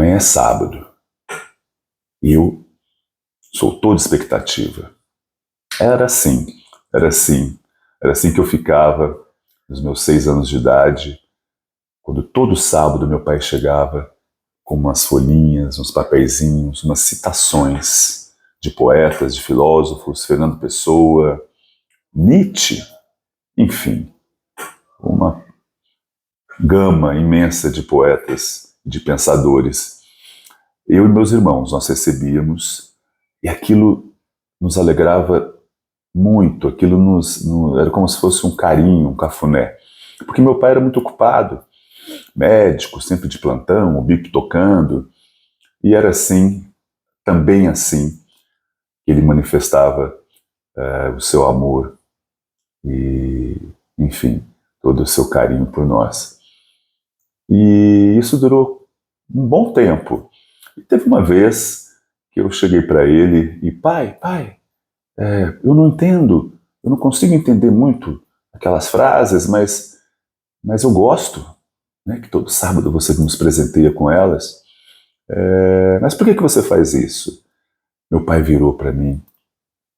Amanhã é sábado. E eu sou todo expectativa. Era assim que eu ficava nos meus 6 anos de idade, quando todo sábado meu pai chegava com umas folhinhas, uns papeizinhos, umas citações de poetas, de filósofos, Fernando Pessoa, Nietzsche, enfim, uma gama imensa de poetas, de pensadores. Eu e meus irmãos, nós recebíamos, e aquilo nos alegrava muito, aquilo era como se fosse um carinho, um cafuné. Porque meu pai era muito ocupado, médico, sempre de plantão, o bico tocando, e era assim, também assim, que ele manifestava o seu amor e, enfim, todo o seu carinho por nós. E isso durou um bom tempo. E teve uma vez que eu cheguei para ele e, pai, eu não entendo, eu não consigo entender muito aquelas frases, mas eu gosto, né, que todo sábado você nos presenteia com elas. Mas por que você faz isso? Meu pai virou para mim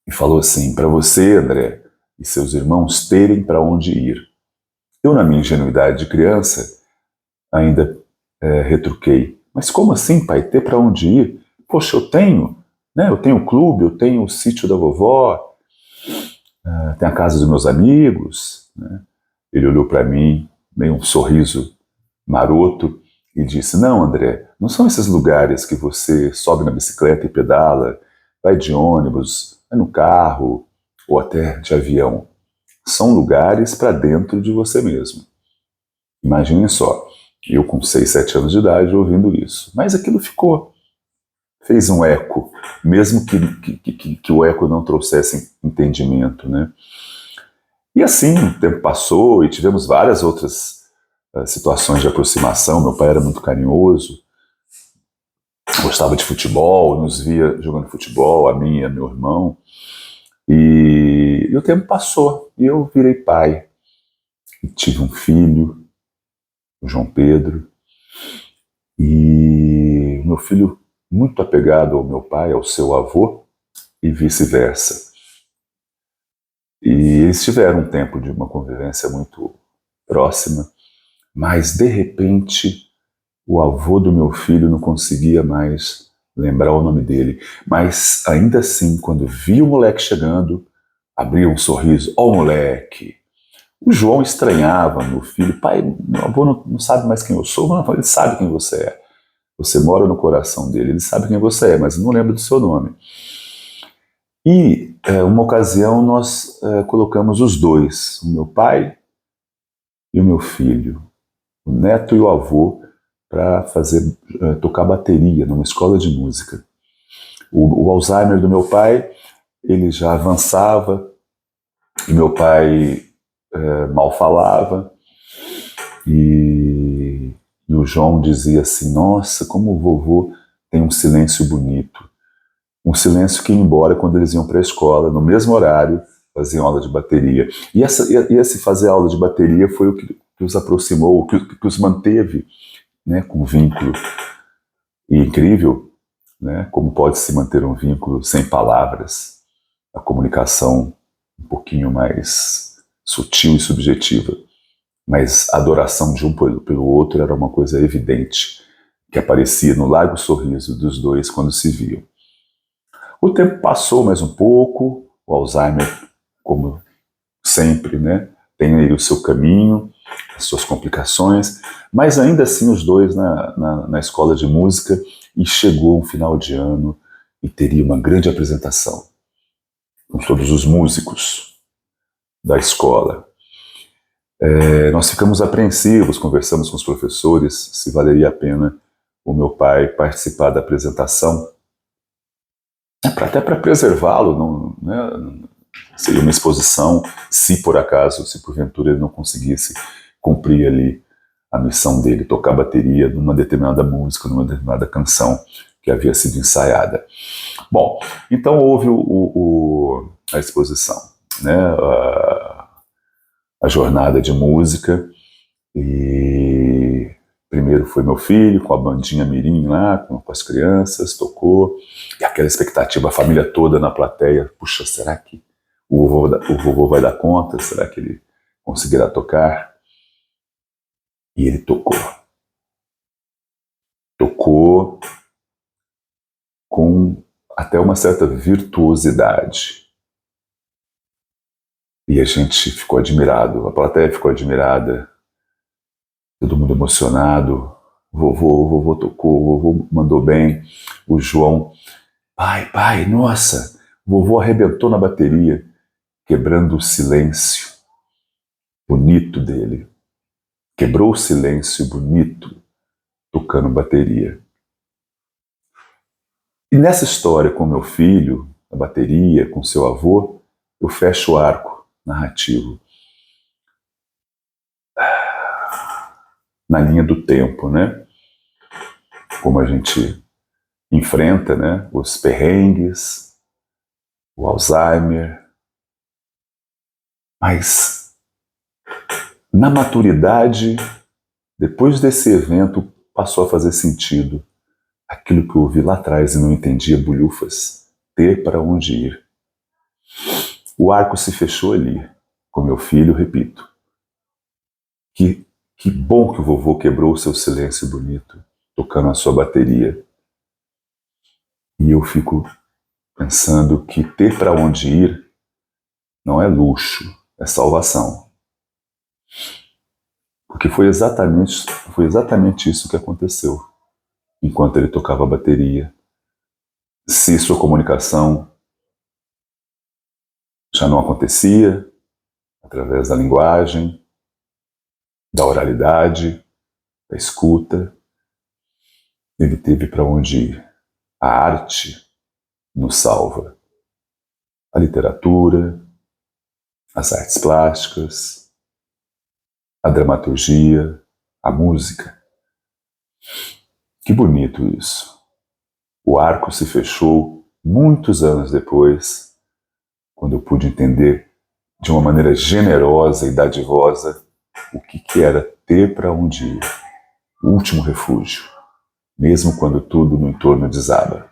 e falou assim: para você, André, e seus irmãos terem para onde ir. Eu, na minha ingenuidade de criança, ainda retruquei: mas como assim, pai, ter para onde ir? Poxa, eu tenho o clube, eu tenho o sítio da vovó, tem a casa dos meus amigos, né? Ele olhou para mim, meio um sorriso maroto, e disse: não, André, não são esses lugares que você sobe na bicicleta e pedala, vai de ônibus, vai no carro, ou até de avião. São lugares para dentro de você mesmo. Imaginem só, eu com 6, 7 anos de idade ouvindo isso. Mas aquilo fez um eco, mesmo que o eco não trouxesse entendimento, né? E assim, o tempo passou e tivemos várias outras situações de aproximação. Meu pai era muito carinhoso, gostava de futebol, nos via jogando futebol, a mim e a meu irmão. E o tempo passou e eu virei pai. E tive um filho, o João Pedro, e o meu filho muito apegado ao meu pai, ao seu avô, e vice-versa. E eles tiveram um tempo de uma convivência muito próxima, mas de repente o avô do meu filho não conseguia mais lembrar o nome dele. Mas ainda assim, quando via o moleque chegando, abria um sorriso: ó o moleque. O João estranhava meu filho: pai, meu avô não sabe mais quem eu sou. Não, ele sabe quem você é. Você mora no coração dele, ele sabe quem você é, mas não lembra do seu nome. E uma ocasião nós colocamos os dois, o meu pai e o meu filho, o neto e o avô, para tocar bateria numa escola de música. O Alzheimer do meu pai, ele já avançava, e meu pai mal falava, e o João dizia assim: nossa, como o vovô tem um silêncio bonito. Um silêncio que ia embora quando eles iam para a escola, no mesmo horário, faziam aula de bateria. E esse fazer aula de bateria foi o que os aproximou, que os manteve, né, com vínculo. E incrível, né, como pode se manter um vínculo sem palavras, a comunicação um pouquinho mais sutil e subjetiva, mas a adoração de um pelo outro era uma coisa evidente, que aparecia no largo sorriso dos dois quando se viam. O tempo passou mais um pouco, o Alzheimer, como sempre, né, tem aí o seu caminho, as suas complicações, mas ainda assim os dois na escola de música, e chegou um final de ano e teria uma grande apresentação com todos os músicos da escola. Nós ficamos apreensivos, conversamos com os professores se valeria a pena o meu pai participar da apresentação, até para preservá-lo, né? Seria uma exposição, se porventura ele não conseguisse cumprir ali a missão dele, tocar bateria numa determinada música, numa determinada canção que havia sido ensaiada. Bom, então houve a exposição, né? A jornada de música, e Primeiro foi meu filho, com a bandinha mirim lá, com as crianças, tocou. E aquela expectativa, a família toda na plateia. Puxa, será que o vovô vai dar conta? Será que ele conseguirá tocar? E ele tocou. Tocou com até uma certa virtuosidade. E a gente ficou admirado, a plateia ficou admirada, todo mundo emocionado. O vovô tocou, o vovô mandou bem. O João, pai, nossa, o vovô arrebentou na bateria, quebrando o silêncio bonito dele. Quebrou o silêncio bonito, tocando bateria. E nessa história com meu filho, a bateria, com seu avô, eu fecho o arco narrativo na linha do tempo, né? Como a gente enfrenta, né, os perrengues, o Alzheimer, mas na maturidade, depois desse evento, passou a fazer sentido aquilo que eu ouvi lá atrás e não entendia bulhufas, ter para onde ir. O arco se fechou ali, com meu filho, repito. Que bom que o vovô quebrou o seu silêncio bonito, tocando a sua bateria. E eu fico pensando que ter para onde ir não é luxo, é salvação. Porque foi exatamente isso que aconteceu enquanto ele tocava a bateria. Se sua comunicação já não acontecia através da linguagem, da oralidade, da escuta, ele teve para onde ir. A arte nos salva. A literatura, as artes plásticas, a dramaturgia, a música. Que bonito isso. O arco se fechou muitos anos depois, quando eu pude entender de uma maneira generosa e dadivosa o que era ter para onde ir. O último refúgio, mesmo quando tudo no entorno desaba.